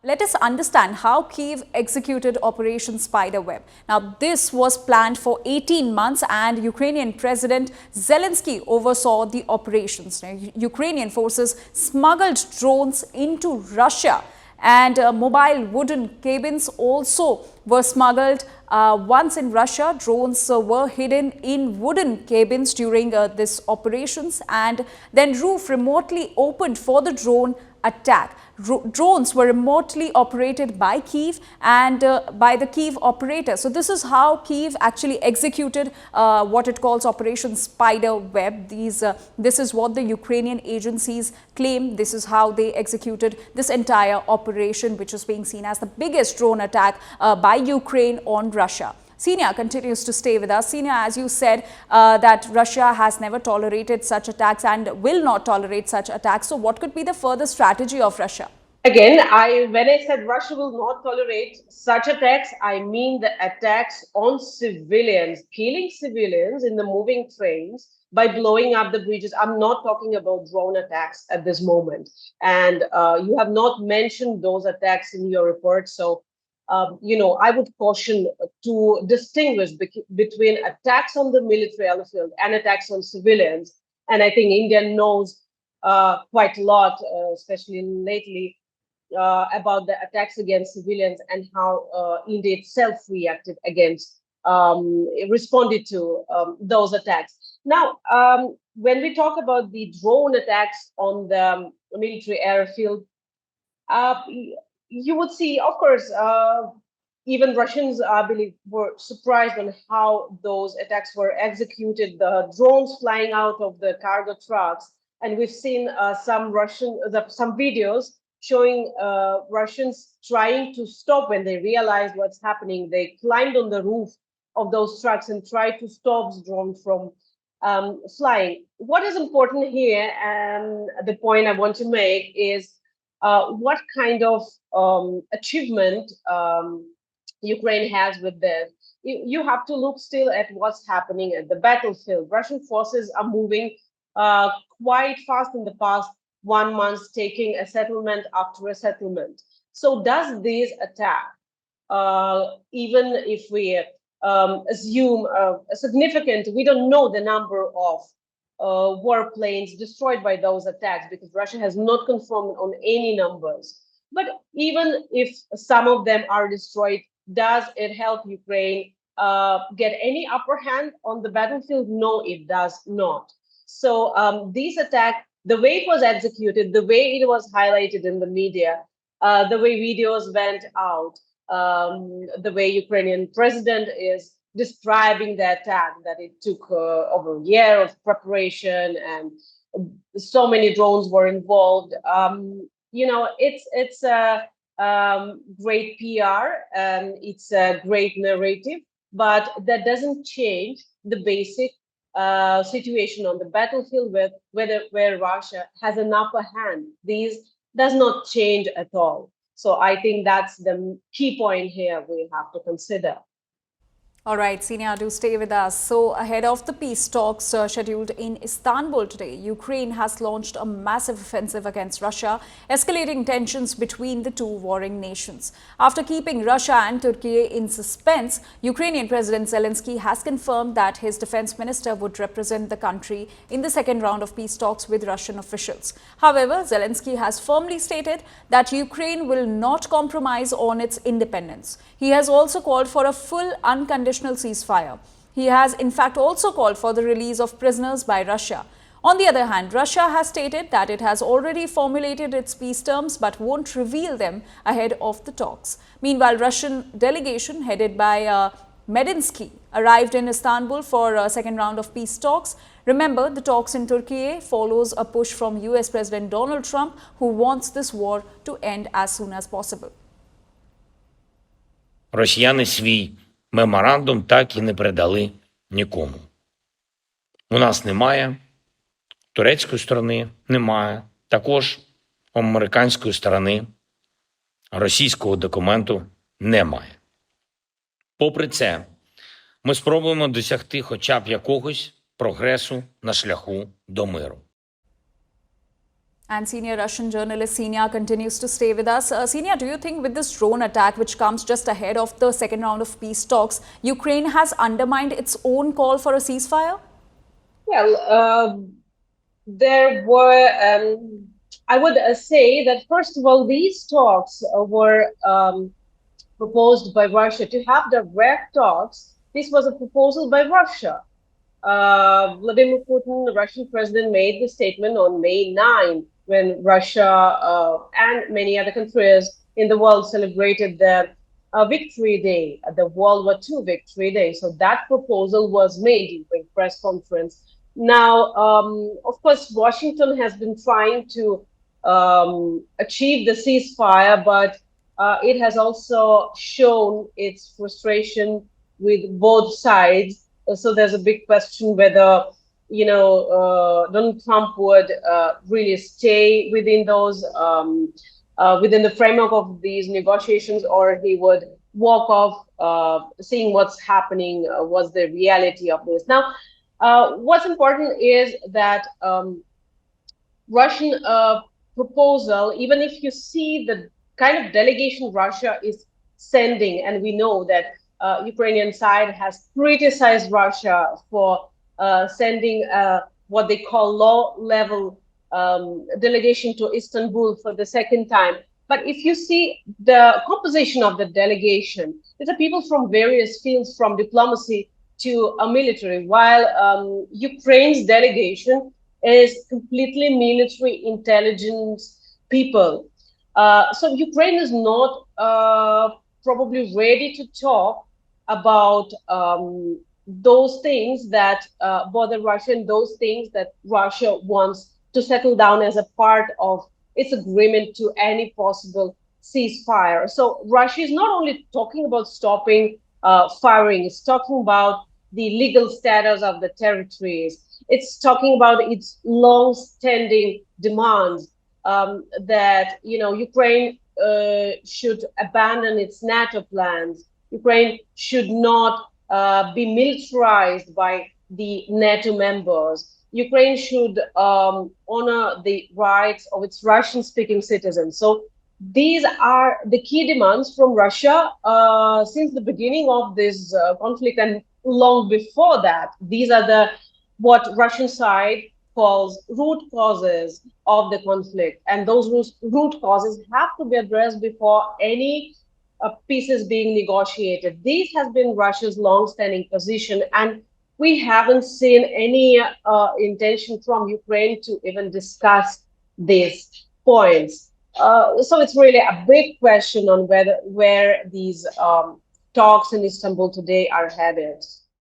Let us understand how Kyiv executed Operation Spiderweb. Now, this was planned for 18 months and Ukrainian President Zelenskyy oversaw the operations. Now, Ukrainian forces smuggled drones into Russia and mobile wooden cabins also were smuggled. Once in Russia, drones were hidden in wooden cabins during this operations, and then roof remotely opened for the drone attack. Drones were remotely operated by Kyiv and by the Kyiv operator. So this is how Kyiv actually executed what it calls Operation Spiderweb. This is what the Ukrainian agencies claim. This is how they executed this entire operation, which is being seen as the biggest drone attack by Ukraine on Russia. Senia continues to stay with us. Senia, as you said, that Russia has never tolerated such attacks and will not tolerate such attacks. So what could be the further strategy of Russia? Again, when I said Russia will not tolerate such attacks, I mean the attacks on civilians, killing civilians in the moving trains by blowing up the bridges. I'm not talking about drone attacks at this moment. And you have not mentioned those attacks in your report. So I would caution to distinguish between attacks on the military field and attacks on civilians. And I think India knows quite a lot, especially lately, about the attacks against civilians and how India itself responded to those attacks. Now, when we talk about the drone attacks on the military airfield, you would see, of course, even Russians, I believe, were surprised on how those attacks were executed. The drones flying out of the cargo trucks, and we've seen some videos showing Russians trying to stop when they realized what's happening. They climbed on the roof of those trucks and tried to stop the drone from flying. What is important here, and the point I want to make, is what kind of achievement Ukraine has with this. You have to look still at what's happening at the battlefield. Russian forces are moving quite fast in the past 1 month, taking a settlement after a settlement. So does this attack, even if we assume a significant, we don't know the number of warplanes destroyed by those attacks because Russia has not confirmed on any numbers. But even if some of them are destroyed, does it help Ukraine get any upper hand on the battlefield? No, it does not. So this attack, the way it was executed, the way it was highlighted in the media, the way videos went out, the way Ukrainian president is describing the attack, that it took over a year of preparation and so many drones were involved. It's a great PR and it's a great narrative, but that doesn't change the basic situation on the battlefield where Russia has an upper hand. This does not change at all. So I think that's the key point here we have to consider. All right, Senia, do stay with us. So ahead of the peace talks scheduled in Istanbul today, Ukraine has launched a massive offensive against Russia, escalating tensions between the two warring nations. After keeping Russia and Turkey in suspense, Ukrainian President Zelenskyy has confirmed that his defense minister would represent the country in the second round of peace talks with Russian officials. However, Zelenskyy has firmly stated that Ukraine will not compromise on its independence. He has also called for a full unconditional ceasefire. He has in fact also called for the release of prisoners by Russia. On the other hand, Russia has stated that it has already formulated its peace terms but won't reveal them ahead of the talks. Meanwhile, Russian delegation headed by Medinsky arrived in Istanbul for a second round of peace talks. Remember, the talks in Turkey follows a push from US President Donald Trump, who wants this war to end as soon as possible. Росіяни свій меморандум так і не передали нікому. У нас немає, турецької сторони немає, також у американської сторони російського документу немає. Попри це, ми спробуємо досягти хоча б якогось прогресу на шляху до миру. And senior Russian journalist Senia continues to stay with us. Senia, do you think with this drone attack, which comes just ahead of the second round of peace talks, Ukraine has undermined its own call for a ceasefire? Well, there were, I would say that, first of all, these talks were proposed by Russia to have direct talks. This was a proposal by Russia. Vladimir Putin, the Russian president, made the statement on May 9 when Russia and many other countries in the world celebrated the Victory Day, the World War II Victory Day. So that proposal was made during press conference. Now, of course, Washington has been trying to achieve the ceasefire, but it has also shown its frustration with both sides. So there's a big question whether, Donald Trump would really stay within those, within the framework of these negotiations, or he would walk off, seeing what's happening, what's the reality of this. Now, what's important is that Russian proposal, even if you see the kind of delegation Russia is sending, and we know that Ukrainian side has criticized Russia for sending what they call low-level delegation to Istanbul for the second time. But if you see the composition of the delegation, these are people from various fields, from diplomacy to a military, while Ukraine's delegation is completely military intelligence people. So Ukraine is not probably ready to talk about those things that bother Russia, and those things that Russia wants to settle down as a part of its agreement to any possible ceasefire. So Russia is not only talking about stopping firing, it's talking about the legal status of the territories. It's talking about its long-standing demands that Ukraine should abandon its NATO plans. Ukraine should not be militarized by the NATO members. Ukraine should honor the rights of its Russian-speaking citizens. So these are the key demands from Russia since the beginning of this conflict, and long before that. These are what Russian side calls root causes of the conflict, and those root causes have to be addressed before any peace is being negotiated. This has been Russia's long-standing position, and we haven't seen any intention from Ukraine to even discuss these points. So it's really a big question on where these talks in Istanbul today are headed.